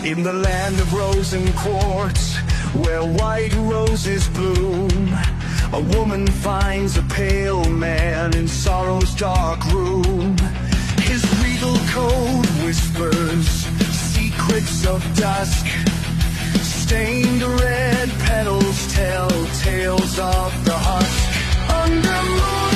In the land of rose and quartz, where white roses bloom, a woman finds a pale man in sorrow's dark room. His regal code whispers secrets of dusk. Stained red petals tell tales of the husk. Under moon